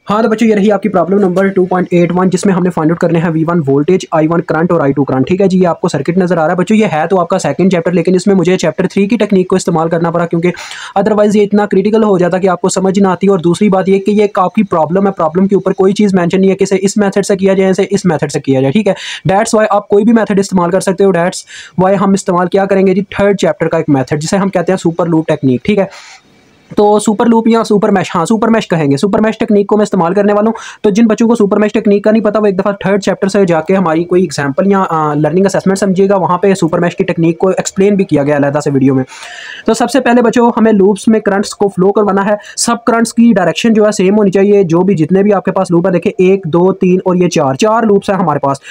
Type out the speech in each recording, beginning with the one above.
हाँ तो बच्चों ये रही आपकी प्रॉब्लम नंबर 2.81 जिसमें हमने फाइंड आउट करने हैं V1 वोल्टेज, I1 करंट और I2 करंट। ठीक है जी, ये आपको सर्किट नजर आ रहा है बच्चों। ये है तो आपका सेकंड चैप्टर, लेकिन इसमें मुझे चैप्टर 3 की टेक्निक को इस्तेमाल करना पड़ा क्योंकि अदरवाइज ये इतना क्रिटिकल हो जाता कि आपको समझ ना आती। और दूसरी बात ये कि ये आपकी प्रॉब्लम है, प्रॉब्लम के ऊपर कोई चीज़ मैंशन नहीं है कि इसे इस मैथड से किया जाए, इसे इस मैथड से किया जाए। ठीक है, डैट्स वाई आप कोई भी मैथड इस्तेमाल कर सकते हो। डैट्स वाई हम इस्तेमाल क्या करेंगे जी, थर्ड चैप्टर का एक मैथड जिसे हम कहते हैं सुपर लूप टेक्निक। ठीक है, तो सुपर लूप या सुपर मैश, हाँ सुपर मैश कहेंगे, सुपर मैश टेक्निक को मैं इस्तेमाल करने वाला हूँ। तो जिन बच्चों को सुपर मैश टेक्निक का नहीं पता वो एक दफ़ा थर्ड चैप्टर से जाके हमारी कोई एग्जांपल या लर्निंग असेसमेंट समझिएगा, वहाँ पे सुपर मैश की टेक्निक को एक्सप्लेन भी किया गया अलग से वीडियो में। तो सबसे पहले बच्चों हमें लूप्स में करंट्स को फ्लो करवाना है। सब करंट्स की डायरेक्शन जो है सेम होनी चाहिए। जो भी जितने भी आपके पास लूप है, देखिए 1 2 3 और ये चार लूप्स हैं हमारे पास।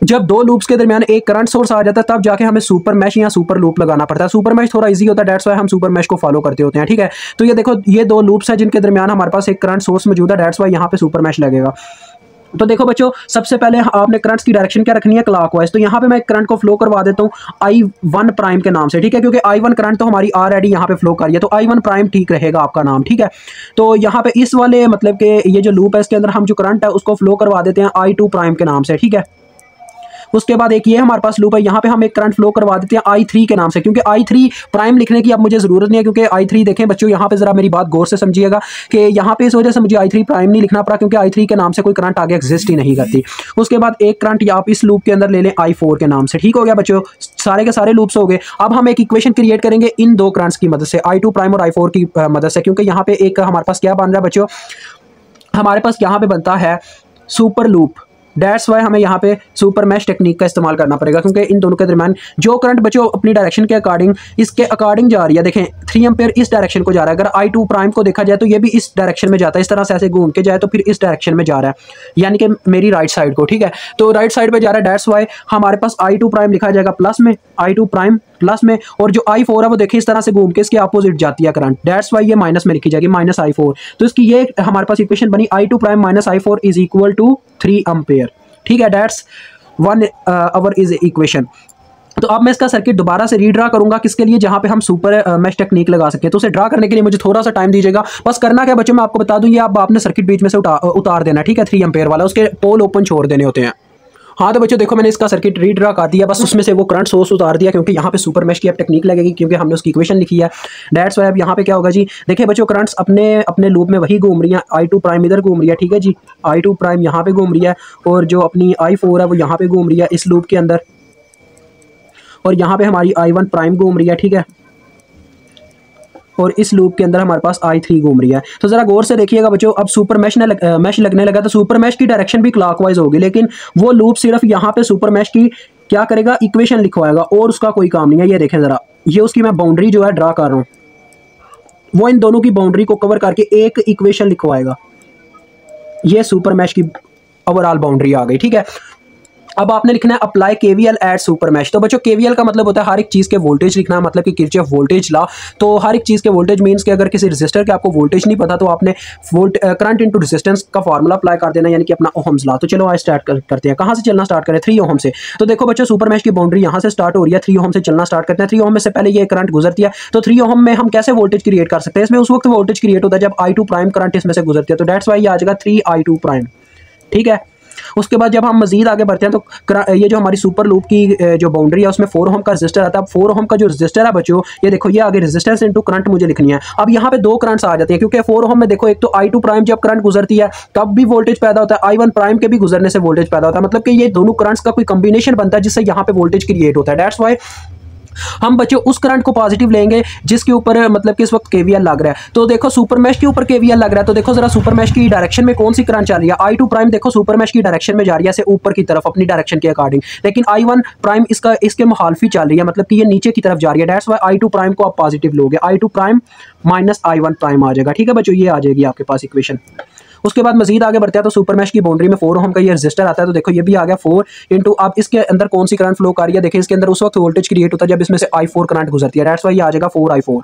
जब दो लूप्स के दरमियान एक करंट सोर्स आ जाता है तब जाके हमें सुपर मैश या सुपर लूप लगाना पड़ता है। सुपर मैश थोड़ा इजी होता है, डेट्स वाई हम सुपर मैश को फॉलो करते होते हैं। ठीक है, तो ये देखो ये दो लूप्स हैं जिनके दरमियान हमारे पास एक करंट सोर्स मौजूद है, डेट्स वाई यहाँ पे सुपर मैश लगेगा। तो देखो बच्चों सबसे पहले आपने करंट्स की डायरेक्शन क्या रखनी है, क्लॉकवाइज। तो यहाँ पे मैं करंट को फ्लो करवा देता हूँ I1 प्राइम के नाम से। ठीक है, क्योंकि I1 करंट तो हमारी ऑलरेडी यहाँ पे फ्लो कर रही है, तो I1 प्राइम ठीक रहेगा आपका नाम। ठीक है, तो यहाँ पे इस वाले मतलब कि ये जो लूप है इसके अंदर हम जो करंट है उसको फ्लो करवा देते हैं I2 प्राइम के नाम से। ठीक है, उसके बाद एक ये हमारे पास लूप है, यहाँ पे हम एक करंट फ्लो करवा देते हैं I3 के नाम से, क्योंकि I3 प्राइम लिखने की अब मुझे जरूरत नहीं है, क्योंकि I3 देखें बच्चों यहाँ पे जरा मेरी बात गौर से समझिएगा कि यहाँ पे इस वजह से मुझे I3 प्राइम नहीं लिखना पड़ा क्योंकि I3 के नाम से कोई करंट आगे एग्जिस्ट ही नहीं करती। उसके बाद एक करंट आप इस लूप के अंदर ले लें I4 के नाम से। ठीक हो गया बच्चों, सारे के सारे लूप्स हो गए। अब हम एक इक्वेशन क्रिएट करेंगे इन दो करंट्स की मदद से, I2 प्राइम और I4 की मदद से, क्योंकि यहाँ पे एक हमारे पास क्या बन रहा है बच्चों, हमारे पास यहाँ पे बनता है सुपर लूप। डेट्स वाई हमें यहाँ पे सुपर मैश टेक्निक का इस्तेमाल करना पड़ेगा, क्योंकि इन दोनों के दरमियान जो करंट बच्चों अपनी डायरेक्शन के अकॉर्डिंग इसके अकॉर्डिंग जा रही है। देखें 3 एम्पेयर इस डायरेक्शन को जा रहा है, अगर I2 प्राइम को देखा जाए तो ये भी इस डायरेक्शन में जाता है, इस तरह से ऐसे घूम के जाए तो फिर इस डायरेक्शन में जा रहा है, यानी कि मेरी राइट साइड को। ठीक है, तो राइट साइड पे जा रहा है, डेट्स वाई हमारे पास I2 प्राइम लिखा जाएगा प्लस में, I2 प्राइम प्लस में, और जो I4 है वो देखिए इस तरह से घूम के इसके अपोजिट जाती है करंट, डेट्स वाई ये माइनस में लिखी जाएगी, माइनस I4। तो इसकी ये हमारे पास इक्वेशन बनी I2 prime minus I4 is equal to 3 ampere. ठीक है, डेट्स 1 आवर इज इक्वेशन। तो अब मैं इसका सर्किट दोबारा से रीड्रा करूंगा, किसके लिए, जहां पे हम सुपर मैश टेक्निक लगा सकें। तो उसे ड्रा करने के लिए मुझे थोड़ा सा टाइम दीजिएगा। बस करना क्या बच्चों, मैं आपको बता दूं, ये अब आपने सर्किट बीच में से उतार देना। ठीक है, 3 एम्पेयर वाला, उसके पोल ओपन छोड़ देने होते हैं। हाँ तो बच्चों देखो मैंने इसका सर्किट रीड्रा कर दिया, बस उसमें से वो करंट सोर्स उतार दिया, क्योंकि यहाँ पे सुपर मैश की अब टेक्निक लगेगी, क्योंकि हमने उसकी इक्वेशन लिखी है। डेट्स वाई अब यहाँ पे क्या होगा जी, देखिए बच्चों करंट्स अपने अपने लूप में वही घूम रही है। I2 प्राइम इधर घूम रही है, ठीक है जी, I2 प्राइम यहाँ पे घूम रही है, और जो अपनी I4 है वो यहाँ पे घूम रही है इस लूप के अंदर, और यहाँ पे हमारी I1 प्राइम घूम रही है। ठीक है, और इस लूप के अंदर हमारे पास I3 घूम रही है। तो जरा गौर से देखिएगा बच्चों, अब सुपर मैश मैश लगने लगा, तो सुपर मैश की डायरेक्शन भी क्लॉकवाइज होगी, लेकिन वो लूप सिर्फ यहाँ पे सुपर मैश की क्या करेगा, इक्वेशन लिखवाएगा, और उसका कोई काम नहीं है। ये देखें जरा, ये उसकी मैं बाउंड्री जो है ड्रा कर रहा हूँ, वो इन दोनों की बाउंड्री को कवर करके एक इक्वेशन लिखवाएगा। ये सुपर मैश की ओवरऑल बाउंड्री आ गई। ठीक है, अब आपने लिखना है apply KVL at super mesh. तो बच्चों केवीएल का मतलब होता है हर एक चीज़ के वोल्टेज लिखना, मतलब कि किरचॉफ वोल्टेज लॉ। तो हर एक चीज़ के वोल्टेज मींस कि अगर किसी रेजिस्टर के आपको वोल्टेज नहीं पता तो आपने करंट इनटू रेजिस्टेंस का फार्मूला अप्लाई कर देना, यानी कि अपना ओहम्स लॉ। तो चलो आज स्टार्ट करते हैं। कहाँ से चलना स्टार्ट करें, 3 ओहम से। तो देखो बच्चों सुपर मैश की बाउंड्री यहाँ से स्टार्ट हो रही है, 3 ओहम से चलना स्टार्ट करते हैं। 3 ओहम में से पहले ये करंट गुजरती है, तो 3 ओहम में हम कैसे वोल्टेज क्रिएट कर सकते हैं, इसमें उस वक्त वोल्टेज क्रिएट होता है जब I2 प्राइम करंट इसमें से गुजरती है। तो डेट्स वाई ये आ जाएगा 3I2 प्राइम। ठीक है, उसके बाद जब हम मजीद आगे बढ़ते हैं तो ये जो हमारी सुपर लूप की जो बाउंड्री है उसमें 4 ओम का रेजिस्टर आता है। अब 4 ओम का जो रेजिस्टर है बच्चों, ये देखो ये आगे रेजिस्टेंस इनटू करंट मुझे लिखनी है। अब यहाँ पे दो करंट्स आ जाती हैं, क्योंकि 4 ओम में देखो एक तो I2 प्राइम जब करंट गुजरती है तब भी वोल्टेज पैदा होता है, I1 प्राइम के भी गुजरने से वोल्टेज पैदा होता है, मतलब कि ये दोनों करंट्स का कोई कॉम्बिनेशन बनता है जिससे यहाँ पे वोल्टेज क्रिएट होता है। डेट्स वाई हम बच्चों उस करंट को पॉजिटिव लेंगे जिसके ऊपर मतलब कि इस वक्त केवीएल लग रहा है। तो देखो सुपर मैश के ऊपर केवीएल लग रहा है, तो देखो जरा सुपर मैश की डायरेक्शन में कौन सी करंट चल रही है, I2 प्राइम देखो सुपर मैश की डायरेक्शन में जा रही है ऐसे ऊपर की तरफ अपनी डायरेक्शन के अकॉर्डिंग, लेकिन I1 प्राइम इसके मुखालफी चल रही है, मतलब कि ये नीचे की तरफ जा रही है। डेट्स वाई I2 प्राइम को आप पॉजिटिव लोगे, I2 prime minus I1 prime आ जाएगा। ठीक है बच्चों, ये आ जाएगी आपके पास इक्वेशन। उसके बाद मजीद आगे बढ़ते हैं तो सुपर मैश की बाउंड्री में 4 ओम का ये रेजिस्टर आता है, तो देखो ये भी आ गया 4 इंटू, अब इसके अंदर कौन सी करंट फ्लो कर रही है, देखिए इसके अंदर उस वक्त वोल्टेज क्रिएट होता है जब इसमें से I4 करंट गुजरती है। डेट्स वाई ये आ जाएगा 4I4।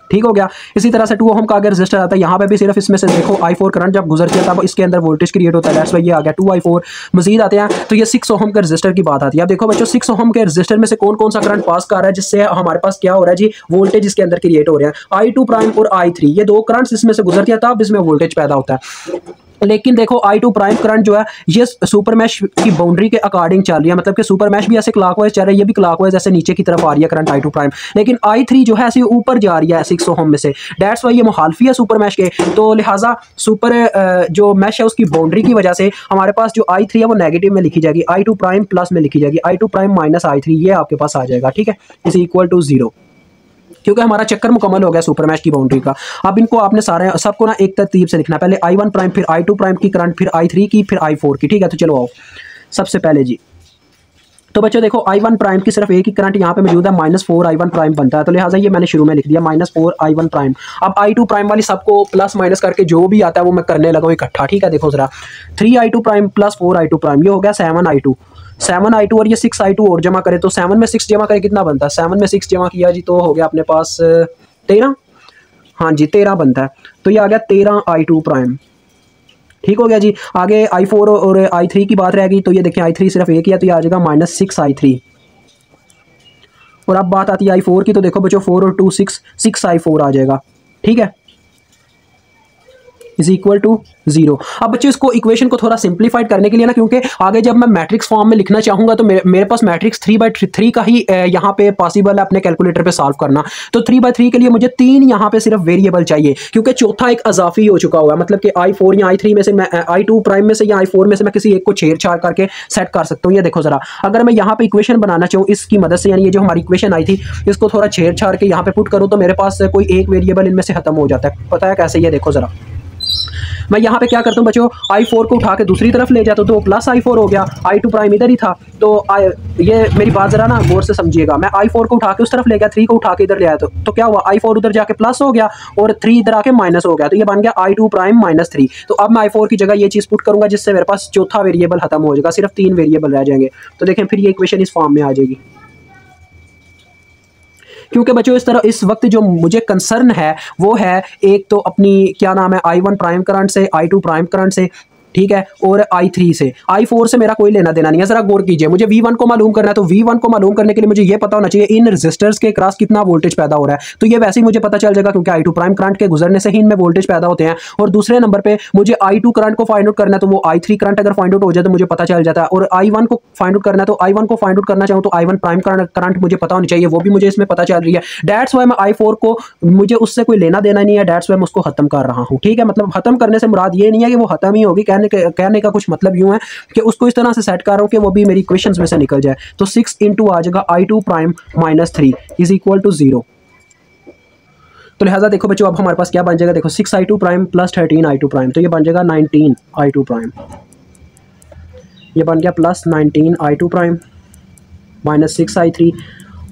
ठीक हो गया। इसी तरह से 2 ओम का अगर रजिस्टर आता है, यहाँ पे भी सिर्फ इसमें से देखो I4 करंट जब गुजरती है तब इसके अंदर वोल्टेज क्रिएट होता है, दैट्स व्हाई ये आ गया 2I4। मजीद आते हैं तो ये 6 ओम के रजिस्टर की बात आती है। अब देखो बच्चों 6 ओम के रजिस्टर में से कौन कौन सा करंट पास कर रहा है, जिससे हमारे पास क्या हो रहा है जी, वोल्टेज इसके अंदर क्रिएट हो रहे हैं। I2 प्राइम और I3 ये 2 करंट्स इसमें से गुजरती है तब इसमें वोल्टेज पैदा होता है। लेकिन देखो I2 प्राइम करंट जो है ये सुपर मैश की बाउंड्री के अकॉर्डिंग चल रही है, मतलब कि सुपर मैश भी ऐसे क्लॉकवाइज चल रही है, ये भी क्लॉकवाइज ऐसे नीचे की तरफ आ रही है करंट I2 प्राइम। लेकिन I3 जो है ऐसे ऊपर जा रही है 6 ओम में से, दैट्स वाई ये मुखालफी है सुपर मैश के। तो लिहाजा सुपर जो मैश है उसकी बाउंड्री की वजह से हमारे पास जो I3 है वो नेगेटिव में लिखी जाएगी, I2 प्राइम प्लस में लिखी जाएगी, I2 प्राइम माइनस I3 ये आपके पास आ जाएगा। ठीक है, इज इक्वल टू 0, क्योंकि हमारा चक्कर मुकम्मल हो गया सुपर मैश की बाउंड्री का। अब इनको आपने सारे सबको ना एक तरतीब से लिखना है, पहले I1 प्राइम, फिर I2 प्राइम की करंट, फिर I3 की, फिर I4 की। ठीक है, तो चलो आओ सबसे पहले जी। तो बच्चों देखो I1 प्राइम की सिर्फ एक ही करंट यहाँ पे मौजूद है, -4 I1 प्राइम बनता है, तो लिहाजा ये मैंने शुरू में लिख दिया -4 I1 प्राइम। अब I2 प्राइम वाली सबको प्लस माइनस करके जो भी आता है वो मैं करने लगा हूँ इकट्ठा। ठीक है, देखो जरा 3 I2 prime plus 4 I2 prime, ये हो गया 7 I2 और ये 6 I2 और जमा करें तो 7 में 6 जमा करें कितना बनता है, 7 में 6 जमा किया जी तो हो गया अपने पास 13, हाँ जी 13 बनता है। तो ये आ गया 13 I2 प्राइम। ठीक हो गया जी। आगे I4 और I3 की बात रह गई, तो ये देखें I3 सिर्फ एक ही है तो ये आ जाएगा -6 I3। और अब बात आती है I4 की, तो देखो बच्चों 4 और 2 6 I4 आ जाएगा। ठीक है, इज इक्वल टू 0। अब बच्चों इसको इक्वेशन को थोड़ा सिंप्लीफाइड करने के लिए ना, क्योंकि आगे जब मैं मैट्रिक्स फॉर्म में लिखना चाहूँगा तो मेरे पास मैट्रिक्स 3/3 का ही यहाँ पे पॉसिबल है अपने कैलकुलेटर पे सॉल्व करना। तो 3/3 के लिए मुझे 3 यहाँ पे सिर्फ वेरिएबल चाहिए, क्योंकि चौथा एक अजाफी हो चुका हुआ है, मतलब कि I4 या I3 में से मैं I2 प्राइम में से या I4 में से मैं किसी एक को छेड़छाड़ करके सेट कर सकता हूँ। ये देखो जरा, अगर मैं यहाँ पे इक्वेशन बनाना चाहूँ इसकी मदद से, यानी ये जो हमारी इक्वेशन आई थी इसको थोड़ा छेड़छाड़ के यहाँ पे पुट करूँ तो मेरे पास कोई एक वेरिएबल इनमें से खत्म हो जाता है। पता है कैसे, ये देखो जरा, मैं यहाँ पे क्या करता हूँ बच्चों, I4 को उठा के दूसरी तरफ ले जाता हूँ तो प्लस I4 हो गया, I2 प्राइम इधर ही था। तो ये मेरी बात जरा ना गौर से समझिएगा, मैं I4 को उठा के उस तरफ ले गया, 3 को उठा के इधर ले आया तो क्या हुआ, I4 उधर जाके प्लस हो गया और 3 इधर आके माइनस हो गया, तो ये बन गया I2 प्राइम -3। तो अब मैं I4 की जगह ये चीज़ पुट करूंगा जिससे मेरे पास चौथा वेरिएबल खत्म हो जाएगा, सिर्फ 3 वेरिएबल रह जाएंगे। तो देखें फिर ये इक्वेशन इस फॉर्म में आ जाएगी। क्योंकि बच्चों इस वक्त जो मुझे कंसर्न है वो है एक तो अपनी क्या नाम है I1 प्राइम करंट से, I2 प्राइम करंट से, ठीक है, और I3 से। I4 से मेरा कोई लेना देना नहीं है। जरा गौर कीजिए, मुझे V1 को मालूम करना है, तो V1 को मालूम करने के लिए मुझे ये पता होना चाहिए इन रेजिस्टर्स के क्रॉस कितना वोल्टेज पैदा हो रहा है। तो ये वैसे ही मुझे पता चल जाएगा क्योंकि I2 प्राइम करंट के गुजरने से ही इनमें वोल्टेज पैदा होते हैं। और दूसरे नंबर पे मुझे I2 करंट को फाइंड आउट करना है, तो वो I3 करंट अगर फाइंड आउट हो जाए तो मुझे पता चल जाता है। और I1 को फाइंड आउट करना है, तो I1 को फाइंड आउट करना चाहूँ तो I1 प्राइम करंट मुझे पता होनी चाहिए, वो भी मुझे इसमें पता चल रही है। दैट्स वाई मैं I4 को मुझे उससे कोई लेना देना नहीं है, दैट्स वाई मैं उसको खत्म कर रहा हूँ। ठीक है, मतलब खत्म करने से मुराद ये नहीं है कि वो खत्म ही होगी, कहने का कुछ मतलब यूं है कि उसको इस तरह से सेट कर रहा हूं कि वो भी मेरी इक्वेशंस में से निकल जाए। तो 6 इंटू आ जाएगा I2 prime -3 is equal to 0। तो लिहाजा देखो बच्चों अब हमारे पास क्या बन जाएगा, देखो 6 I2 prime plus 13 I2 prime, तो ये बन जाएगा 19 I2 प्राइम, ये बन गया प्लस 19 I2 प्राइम -6 I3।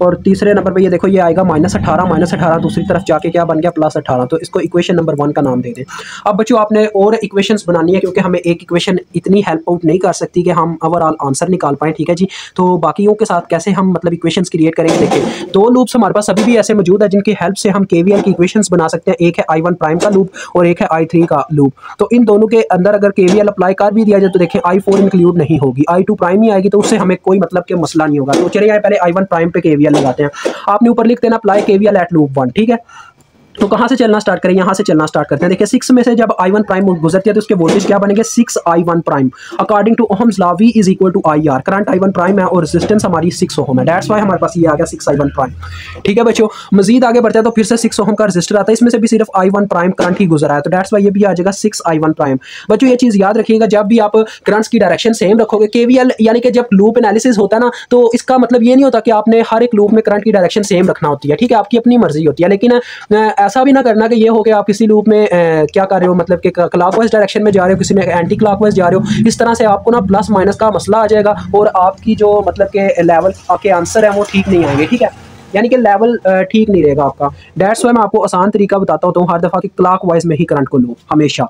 और तीसरे नंबर पे ये देखो ये आएगा -18 दूसरी तरफ जाके क्या बन गया +18। तो इसको इक्वेशन नंबर 1 का नाम दे दें। अब बच्चों आपने और इक्वेशंस बनानी है, क्योंकि हमें एक इक्वेशन इतनी हेल्प आउट नहीं कर सकती कि हम ओवरऑल आंसर निकाल पाएँ। ठीक है जी, तो बाकियों के साथ कैसे हम मतलब इक्वेशंस क्रिएट करेंगे, देखिए 2 लूप्स हमारे पास अभी भी ऐसे मौजूद है जिनकी हेल्प से हम KVL की इक्वेशंस बना सकते हैं। एक है I1 प्राइम का लूप और एक है I3 का लूप। तो इन दोनों के अंदर अगर KVL अप्लाई कर भी दिया जाए तो देखिए I4 इंक्लूड नहीं होगी, I2 प्राइम ही आएगी, तो उससे हमें कोई मतलब के मसला नहीं होगा। तो चलिए पहले I1 प्राइम पे KVL लगाते हैं। आपने ऊपर लिख देना अप्लाई KVL एट लूप 1। ठीक है, तो कहाँ से चलना स्टार्ट करें, यहाँ से चलना स्टार्ट करते हैं। देखिए 6 में से जब I1 प्राइम गुजरती है तो उसके वोल्टेज क्या बनेंगे, 6 I1 prime according to Ohm's law V is equal to IR। Current I1 prime है और रेजिस्टेंस हमारी 6 ओहम है, दैट्स व्हाई हमारे पास ये आ गया 6 I1 प्राइम। ठीक है बच्चों, मजीद आगे बढ़ते हैं तो फिर से 6 ओहम का रेजिस्टर आता है, इसमें से भी सिर्फ I1 प्राइम करंट ही गुजरा है, तो दैट्स व्हाई ये भी आ जाएगा 6 I1 प्राइम। बच्चों ये चीज़ याद रखिएगा, जब भी आप करंट्स की डायरेक्शन सेम रखोगे, KVL यानी कि जब लूप एनालिसिस होता है ना, तो इसका मतलब ये नहीं होता कि आपने हर एक लूप में करंट की डायरेक्शन सेम रखना होती है। ठीक है, आपकी अपनी मर्जी होती है, लेकिन ऐसा भी ना करना कि ये हो कि आप किसी लूप में क्या कर रहे हो, मतलब कि क्लॉकवाइज डायरेक्शन में जा रहे हो, किसी में एंटी क्लॉकवाइज जा रहे हो। इस तरह से आपको ना प्लस माइनस का मसला आ जाएगा और आपकी जो मतलब के लेवल के आंसर है वो ठीक नहीं आएंगे। ठीक है, यानी कि लेवल ठीक नहीं रहेगा आपका। दैट्स व्हाई मैं आपको आसान तरीका बताता हूँ हर दफ़ा कि क्लॉकवाइज में ही करंट को लो हमेशा।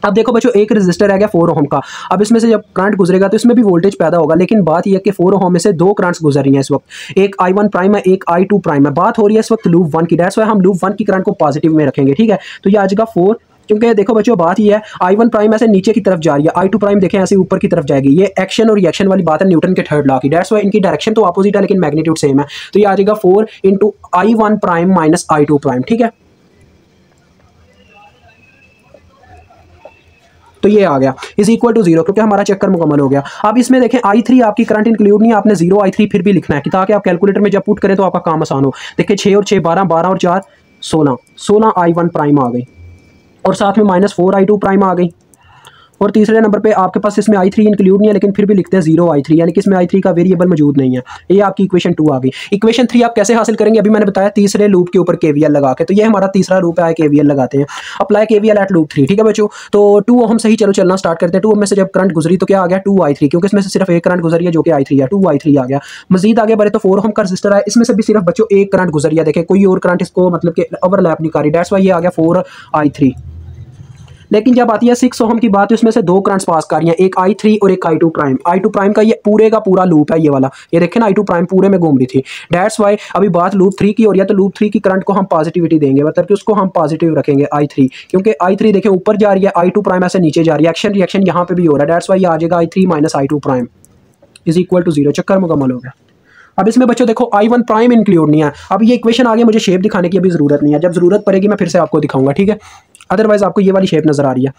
अब देखो बच्चों, एक रजिस्टर है गया 4 ओम का। अब इसमें से जब करंट गुजरेगा तो इसमें भी वोल्टेज पैदा होगा, लेकिन बात यह है कि 4 ओम में से दो करंट्स गुजर रही हैं इस वक्त। एक I1 प्राइम है, एक I2 प्राइम है। बात हो रही है इस वक्त लूप 1 की, दैट्स व्हाई हम लूप 1 की करंट को पॉजिटिव में रखेंगे, ठीक है। तो ये आ जाएगा 4, क्योंकि देखो बच्चों बात ये है I1 प्राइम ऐसे नीचे की तरफ जा रही है, I2 प्राइम देखें ऐसे ऊपर की तरफ जाएगी। ये एक्शन और रिएक्शन वाली बात है न्यूटन के थर्ड लॉ की, दैट्स व्हाई इनकी डायरेक्शन तो अपोजिट है लेकिन मैग्नीट्यूड सेम है। तो ये आ जाएगा 4 into I1 prime minus I2 prime, ठीक है। तो ये आ गया इज इक्वल टू 0, क्योंकि हमारा चक्कर मुकम्मल हो गया। अब इसमें देखें I3 आपकी करंट इंक्लूड नहीं है, आपने 0 I3 फिर भी लिखना है कि ताकि आप कैलकुलेटर में जब पुट करें तो आपका काम आसान हो। देखिए 6 और 6 12, 12 और 4 16, 16 I1 प्राइम आ गई और साथ में -4 I2 प्राइम आ गई। और तीसरे नंबर पे आपके पास इसमें I3 इंक्लूड नहीं है लेकिन फिर भी लिखते हैं 0 I3, यानी कि इसमें I3 का वेरिएबल मौजूद नहीं है। ये आपकी इक्वेशन 2 आ गई। इक्वेशन 3 आप कैसे हासिल करेंगे, अभी मैंने बताया तीसरे लूप के ऊपर KVL लगा के। तो ये हमारा तीसरा लूप है, KVL लगाते हैं, अप्लाई KVL एट लूप 3, ठीक है बच्चों। तो 2 ओम से ही चलो चलना स्टार्ट करते हैं। 2 ओम में से जब करंट गुजरी तो क्या आ गया 2 I3, क्योंकि इसमें से सिर्फ एक करंट गुजरी है जो कि I3 है, 2 I3 आ गया। मजीद आगे बढ़े तो 4 ओम का रजिस्टर है, इसमें से भी सिर्फ बच्चों एक करंट गुजरी है, देखें कोई और करंट इसको मतलब कि ओवरलैप नहीं कर रही, दैट्स व्हाई ये आ गया 4 I3। लेकिन जब आती है 6 ओम की बात, तो इसमें से दो करंट्स पास कर रही हैं, एक I3 और एक I2 प्राइम। I2 प्राइम का ये पूरे का पूरा लूप है, ये वाला, ये देखें ना I2 प्राइम पूरे में घूम रही थी। दैट्स वाई अभी बात लूप 3 की हो रही है, तो लूप 3 की करंट को हम पॉजिटिविटी देंगे, मतलब कि उसको हम पॉजिटिव रखेंगे I3, क्योंकि I3 देखें ऊपर जा रही है, I2 प्राइम ऐसे नीचे जा रही है, एक्शन रिएक्शन यहाँ पे भी हो रहा है। दैट्स वाई आ जाएगा I3 minus I2 prime is equal to 0, चक्कर मुकम्मल हो गया। अब इसमें बच्चों देखो I1 प्राइम इंक्लूड नहीं है। अब ये इक्वेशन आगे मुझे शेप दिखाने की अभी ज़रूरत नहीं है, जब ज़रूरत पड़ेगी मैं फिर से आपको दिखाऊंगा, ठीक है। अदरवाइज आपको ये वाली शेप नज़र आ रही है।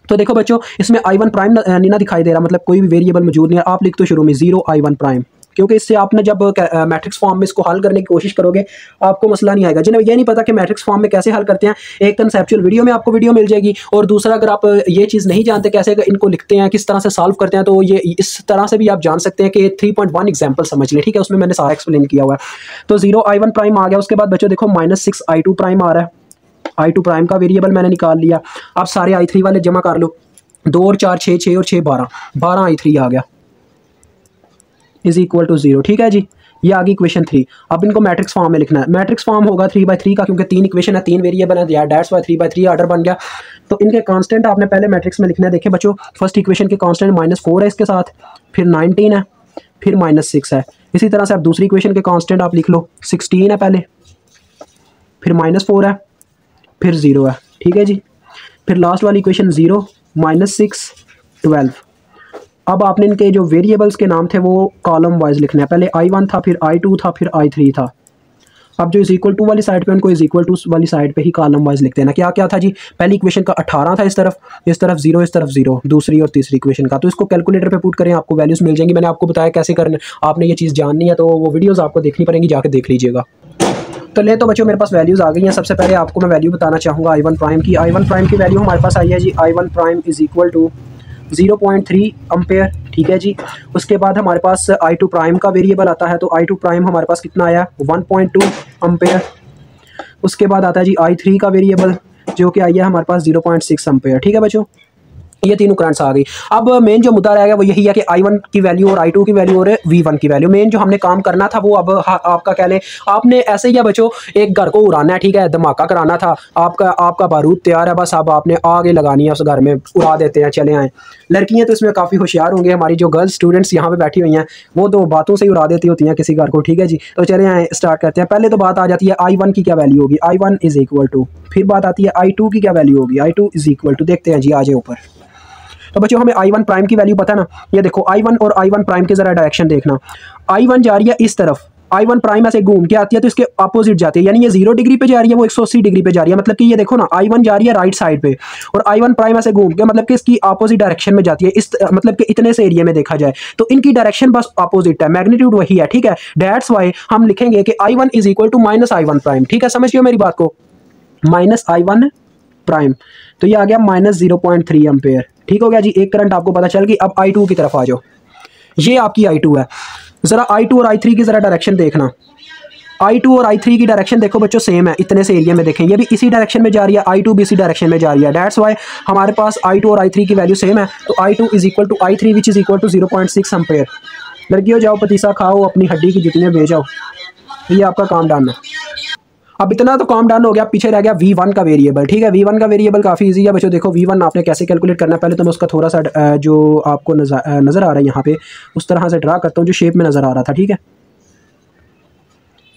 तो देखो बच्चों इसमें I1 प्राइम नहीं ना दिखाई दे रहा, मतलब कोई भी वेरिएबल मौजूद नहीं है। आप लिख दो शुरू में 0 I1 प्राइम, क्योंकि इससे आपने जब मैट्रिक्स फॉर्म में इसको हल करने की कोशिश करोगे आपको मसला नहीं आएगा। जिन्हें ये नहीं पता कि मैट्रिक्स फॉर्म में कैसे हल करते हैं, एक कंसेप्चुअल वीडियो में आपको वीडियो मिल जाएगी, और दूसरा अगर आप ये चीज़ नहीं जानते कैसे इनको लिखते हैं, किस तरह से सॉल्व करते हैं, तो ये इस तरह से भी आप जान सकते हैं कि 3.1 एग्जाम्पल समझ लें, ठीक है। उसमें मैंने सारा एक्सप्लेन किया हुआ है। तो 0 I1 प्राइम आ गया। उसके बाद बच्चों देखो -6 I2 प्राइम आ रहा है, I2 प्राइम का वेरिएबल मैंने निकाल लिया। आप सारे I3 वाले जमा कर लो, 2 और 4 6, 6 और 6 12, 12 I3 आ गया इज इक्वल टू 0, ठीक है जी। ये आ गई इक्वेशन 3। अब इनको मैट्रिक्स फॉर्म में लिखना है। मैट्रिक्स फॉर्म होगा 3/3 का, क्योंकि 3 इक्वेशन है, 3 वेरिएबल है, दैट्स वाई 3/3 ऑर्डर बन गया। तो इनके कांस्टेंट आपने पहले मैट्रिक्स में लिखना है। देखें बच्चों फर्स्ट इक्वेशन के कांस्टेंट -4 है, इसके साथ फिर 19 है, फिर -6 है। इसी तरह से आप दूसरी इक्वेशन के कांस्टेंट आप लिख लो, 16 है पहले, फिर -4 है, फिर 0 है, ठीक है जी। फिर लास्ट वाली इक्वेशन 0 -6 12। अब आपने इनके जो वेरिएबल्स के नाम थे वो कॉलम वाइज लिखने हैं। पहले I1 था, फिर I2 था, फिर I3 था। अब जो इज इक्वल टू वाली साइड पे उनको इज इक्वल टू वाली साइड पे ही कॉलम वाइज लिखते हैं ना। क्या क्या था जी, पहली इक्वेशन का 18 था, इस तरफ 0, इस तरफ 0, दूसरी और तीसरी इक्वेशन का। तो इसको कैलकुलेटर पे पुट करें, आपको वैल्यूज मिल जाएंगी। मैंने आपको बताया कैसे करना, आपने ये चीज़ जाननी है तो वो वीडियोज़ आपको देखनी पड़ेंगी, जाकर देख लीजिएगा। तो ले तो बच्चों मेरे पास वैल्यूज़ आ गई हैं। सबसे पहले आपको मैं वैल्यू बताना चाहूँगा I1 प्राइम की। I1 प्राइम की वैल्यू हमारे पास आई है जी, I1 prime is equal to 0.3 ampere, ठीक है जी। उसके बाद हमारे पास I2 प्राइम का वेरिएबल आता है, तो I2 प्राइम हमारे पास कितना आया 1.2 एम्पेयर। उसके बाद आता है जी I3 का वेरिएबल जो कि आई है हमारे पास 0.6 एम्पेयर, ठीक है बच्चों। ये तीनों करंट्स आ गई। अब मेन जो मुद्दा रहेगा वो यही है कि I1 की वैल्यू और I2 की वैल्यू और V1 की वैल्यू। मेन जो हमने काम करना था वो अब आपका कह लें, आपने ऐसे ही है बच्चों, एक घर को उड़ाना है, ठीक है, धमाका कराना था, आपका बारूद तैयार है, बस अब आपने आगे लगानी है उस घर में, उड़ा देते हैं, चले आएँ। लड़कियाँ तो इसमें काफ़ी होशियार होंगे, हमारी जो गर्ल्स स्टूडेंट्स यहाँ पे बैठी हुई हैं वो तो बातों से ही उड़ा देती होती हैं किसी घर को, ठीक है जी। तो चले आए स्टार्ट करते हैं। पहले तो बात आ जाती है I1 की क्या वैल्यू होगी, I1 इज इक्वल टू, फिर बात आती है I2 की क्या वैल्यू होगी, I2 इज इक्वल टू, देखते हैं जी आ जाए ऊपर। तो बच्चों हमें I1 प्राइम की वैल्यू पता है ना, ये देखो I1 और I1 प्राइम के जरा डायरेक्शन देखना। I1 जा रही है इस तरफ, I1 प्राइम ऐसे घूम के आती है तो इसके अपोजिट जाती है, यानी ये 0 डिग्री पे जा रही है, वो 180 डिग्री पे जा रही है। मतलब कि ये देखो ना I1 जा रही है राइट साइड पे और I1 प्राइम ऐसे घूम के मतलब कि इसकी अपोजिट डायरेक्शन में जाती है, इस मतलब कि इतने से एरिया में देखा जाए तो इनकी डायरेक्शन बस अपोजिट है, मैग्नीट्यूड वही है, ठीक है। दैट्स वाई हम लिखेंगे कि I1 is equal to -I1 prime, ठीक है, समझ लियो मेरी बात को, -I1 प्राइम। तो ये आ गया -0.3 एम्पेयर, ठीक हो गया जी। एक करंट आपको पता चल गई। अब I2 की तरफ आ जाओ, ये आपकी I2 है। ज़रा I2 और I3 की ज़रा डायरेक्शन देखना। I2 और I3 की डायरेक्शन देखो बच्चों सेम है, इतने से एरिया में देखें, ये भी इसी डायरेक्शन में जा रही है, I2 भी इसी डायरेक्शन में जा रही है। दैट्स वाई हमारे पास I2 और I3 की वैल्यू सेम है, तो I2 is equal to I3 which is equal to 0.6 ampere. लड़कियों जाओ पतीसा खाओ, अपनी हड्डी की जुतियाँ भेजाओ, ये आपका काम डालना। अब इतना तो काम डन हो गया, पीछे रह गया V1 का वेरिएबल। ठीक है, V1 का वेरिएबल काफ़ी इजी है बच्चों। देखो V1 आपने कैसे कैलकुलेट करना है, पहले तो मैं उसका थोड़ा सा जो आपको नज़र आ रहा है यहाँ पे उस तरह से ड्रा करता हूँ जो शेप में नज़र आ रहा था। ठीक है,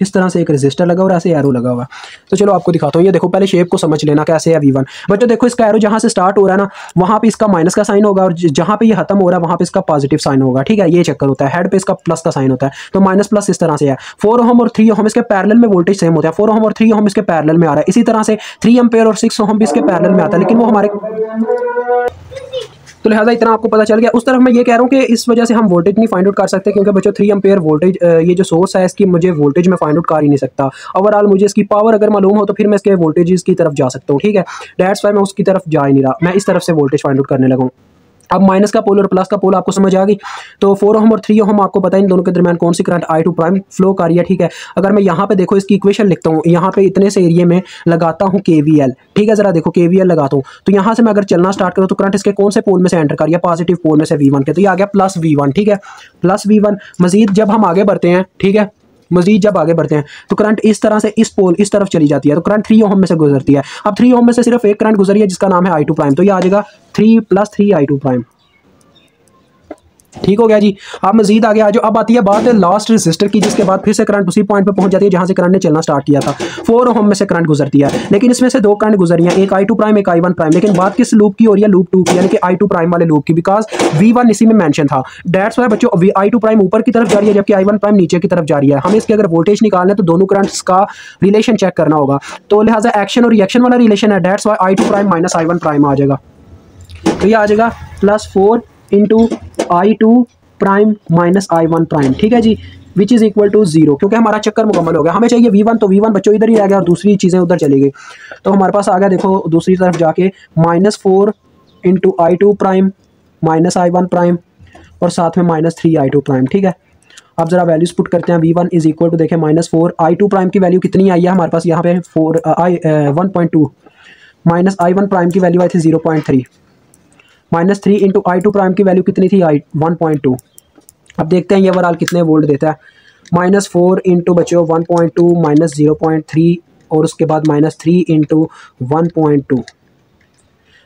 इस तरह से एक रजिस्टर लगा और ऐसे एरो लगा हुआ। तो चलो आपको दिखाता हूँ। ये देखो, पहले शेप को समझ लेना कैसे है V1। बच्चों देखो, इसका एरो जहाँ से स्टार्ट हो रहा है ना, वहाँ पे इसका माइनस का साइन होगा और जहाँ पे ये खत्म हो रहा है वहाँ पे इसका पॉजिटिव साइन होगा। ठीक है, ये चक्कर होता है। हेड पे इसका प्लस का साइन होता है, तो माइनस प्लस इस तरह से है। 4 ओम और 3 ओम इसके पैरेलल में वोल्टेज सेम होता है। 4 ओम और 3 ओम इसके पैरेलल में आ रहा है। इसी तरह से 3 एम्पेयर और 6 ओम भी इसके पैरेलल में आता है, लेकिन वो हमारे, तो लिहाजा इतना आपको पता चल गया। उस तरफ मैं ये कह रहा हूँ कि इस वजह से हम वोल्टेज नहीं फाइंड आउट कर सकते, क्योंकि बच्चों 3 एम्पेयर वोल्टेज ये जो सोर्स है इसकी मुझे वोल्टेज में फाइंड आउट कर ही नहीं सकता। ओवरऑल मुझे इसकी पावर अगर मालूम हो तो फिर मैं इसके वोल्टेज की तरफ जा सकता हूँ। ठीक है, दैट्स व्हाई मैं उसकी तरफ जा ही नहीं रहा, मैं इस तरफ से वोल्टेज फाइंड आउट करने लगा हूँ। अब माइनस का पोल और प्लस का पोल आपको समझ आ गई। तो 4 ओम और 3 ओम आपको पता है इन दोनों के दरमियान कौन सी करंट I2 प्राइम फ्लो कर रही है। ठीक है, अगर मैं यहाँ पे देखो इसकी इक्वेशन लिखता हूँ, यहाँ पे इतने से एरिया में लगाता हूँ KVL। ठीक है, जरा देखो KVL लगाता हूँ, तो यहाँ से मैं अगर चलना स्टार्ट करूँ तो करंट इसके कौन से पोल में से एंटर कर रही है, पॉजिटिव पोल में से V1 के। तो ये आ गया प्लस V1। ठीक है, प्लस V1। मजीद जब हम आगे बढ़ते हैं, ठीक है, मजीद जब आगे बढ़ते हैं तो करंट इस तरह से इस पोल इस तरफ चली जाती है, तो करंट 3 ओम में से गुजरती है। अब 3 ओम में से सिर्फ एक करंट गुजरी है जिसका नाम है I2 प्राइम, तो ये आ जाएगा 3 + 3 I2 प्राइम। ठीक हो गया जी। आप मजीद आगे आ जाओ। अब आती है बात लास्ट रेजिस्टर की, जिसके बाद फिर से करंट उसी पॉइंट पे पहुंच जाती है जहां से करंट ने चलना स्टार्ट किया था। 4 ओम में से करंट गुजरती है, लेकिन इसमें से दो करंट गुजरी हैं, एक I2 प्राइम एक I1 प्राइम। लेकिन बात किस लूप की हो रही है, लूप 2 की, यानी कि I2 प्राइम वाले लूप की, बिकॉज V1 इसी में मेंशन था। दैट्स व्हाई बच्चों I2 प्राइम ऊपर की तरफ जा रही है जबकि I1 प्राइम नीचे की तरफ जा रही है। हमें इसके अगर वोल्टेज निकालना है तो दोनों करंट्स का रिलेशन चेक करना होगा, तो लिहाजा एक्शन और रिएक्शन वाला रिलेशन है। That's why I2 prime minus I1 prime आ जाएगा। तो ये आ जाएगा +4 × I2 prime minus I1 prime. ठीक है जी, विच इज़ इक्वल टू 0, क्योंकि हमारा चक्कर मुकम्मल हो गया। हमें चाहिए V1, तो V1 बच्चों इधर ही रह गया और दूसरी चीज़ें उधर चली गई। तो हमारे पास आ गया, देखो दूसरी तरफ जाके -4 × I2 prime minus I1 prime और साथ में -3 I2 प्राइम। ठीक है, अब जरा वैल्यूज पुट करते हैं। V1 इज इक्वल टू देखें -4 I2 प्राइम की वैल्यू कितनी आई है हमारे पास यहाँ पे 1.2 माइनस I1 प्राइम की वैल्यू आई थी 0.3 -3 × I2 प्राइम की वैल्यू कितनी थी 1.2। अब देखते हैं ये ओवरऑल कितने वोल्ट देता है। -4 × बच्चों 1.2 -0.3 और उसके बाद -3 × 1.2,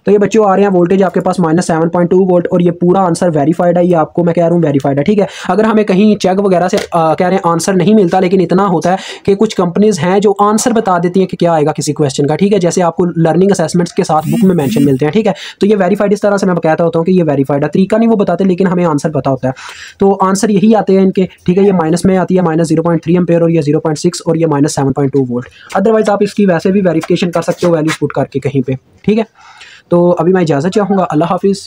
तो ये बच्चों आ रहे हैं वोल्टेज आपके पास -7.2 वोल्ट। और ये पूरा आंसर वेरीफाइड है, ये आपको मैं कह रहा हूँ वेरीफाइड है। ठीक है, अगर हमें कहीं चेक वगैरह से कह रहे हैं आंसर नहीं मिलता, लेकिन इतना होता है कि कुछ कंपनीज हैं जो आंसर बता देती हैं कि क्या आएगा किसी क्वेश्चन का। ठीक है, जैसे आपको लर्निंग असेसमेंट्स के साथ बुक में मेंशन मिलते हैं। ठीक है, तो ये वेरीफाइड इस तरह से मैं कहता होता हूँ कि ये वेरीफाइड है। तरीका नहीं वो बताते, लेकिन हमें आंसर पता होता है। तो आंसर यही आते हैं इनके। ठीक है, ये माइनस में आती है -0.3 एम्पेयर और ये 0.6 और ये -7.2 वोल्ट। अदरवाइज आप इसकी वैसे भी वेरिफिकेशन कर सकते हो वैल्यूज पुट करके कहीं पे। ठीक है, तो अभी मैं इजाज़त चाहूँगा। अल्लाह हाफिज़।